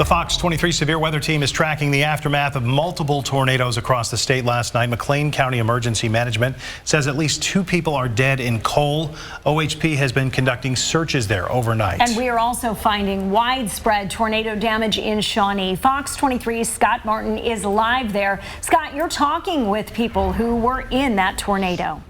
The FOX23 severe weather team is tracking the aftermath of multiple tornadoes across the state last night. McLean County Emergency Management says at least 2 people are dead in Cole. OHP has been conducting searches there overnight. And we are also finding widespread tornado damage in Shawnee. FOX23's Scott Martin is live there. Scott, you're talking with people who were in that tornado.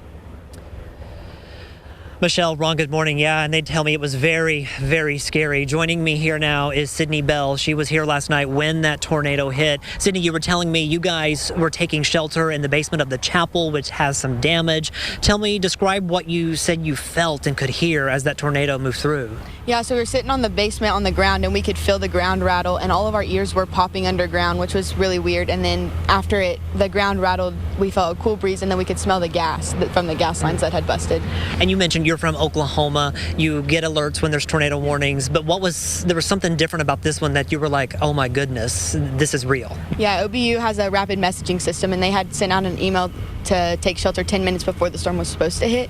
Michelle, Ron, good morning. Yeah, and they tell me it was very, very scary. Joining me here now is Sydney Bell. She was here last night when that tornado hit. Sydney, you were telling me you guys were taking shelter in the basement of the chapel, which has some damage. Tell me, describe what you said you felt and could hear as that tornado moved through. Yeah, so we were sitting on the basement on the ground, and we could feel the ground rattle, and all of our ears were popping underground, which was really weird. And then after the ground rattled, we felt a cool breeze, and then we could smell the gas from the gas lines that had busted. And you mentioned you're from Oklahoma. You get alerts when there's tornado warnings, but there was something different about this one that you were like, oh my goodness, this is real. Yeah, OBU has a rapid messaging system, and they had sent out an email to take shelter 10 minutes before the storm was supposed to hit.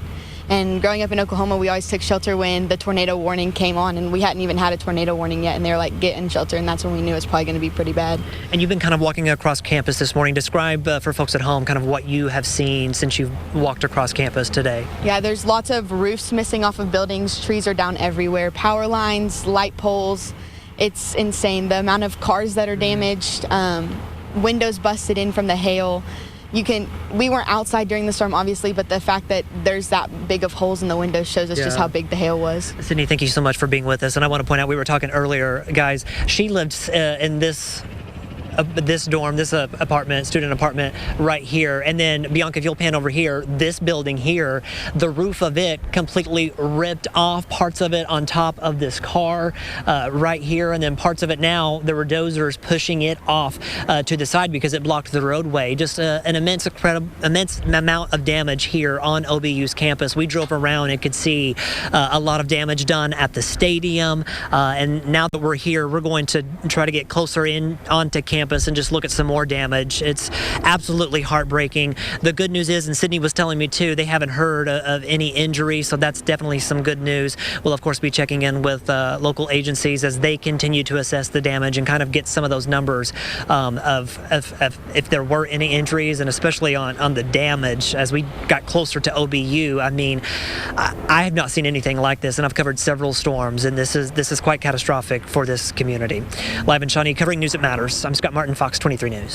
And growing up in Oklahoma, we always took shelter when the tornado warning came on, and we hadn't even had a tornado warning yet, and they were like, get in shelter, and that's when we knew it was probably going to be pretty bad. And you've been kind of walking across campus this morning. Describe for folks at home kind of what you have seen since you've walked across campus today. Yeah, there's lots of roofs missing off of buildings. Trees are down everywhere. Power lines, light poles. It's insane. The amount of cars that are damaged, windows busted in from the hail. We weren't outside during the storm, obviously, but the fact that there's that big of holes in the windows shows us just how big the hail was. Sydney, thank you so much for being with us. And I want to point out, we were talking earlier, guys, she lived in this dorm, this student apartment right here. And then Bianca, if you'll pan over here, this building here, the roof of it completely ripped off, parts of it on top of this car right here, and then parts of it now, there were dozers pushing it off to the side because it blocked the roadway. Just an immense amount of damage here on OBU's campus. We drove around and could see a lot of damage done at the stadium. And now that we're here, we're going to try to get closer onto campus and just look at some more damage. It's absolutely heartbreaking. The good news is, and Sydney was telling me too, they haven't heard of any injuries, so that's definitely some good news. We'll of course be checking in with local agencies as they continue to assess the damage and kind of get some of those numbers of if there were any injuries, and especially on the damage as we got closer to OBU. I mean, I have not seen anything like this, and I've covered several storms, and this is quite catastrophic for this community. Live in Shawnee, covering News That Matters, I'm Scott Martin, FOX23 News.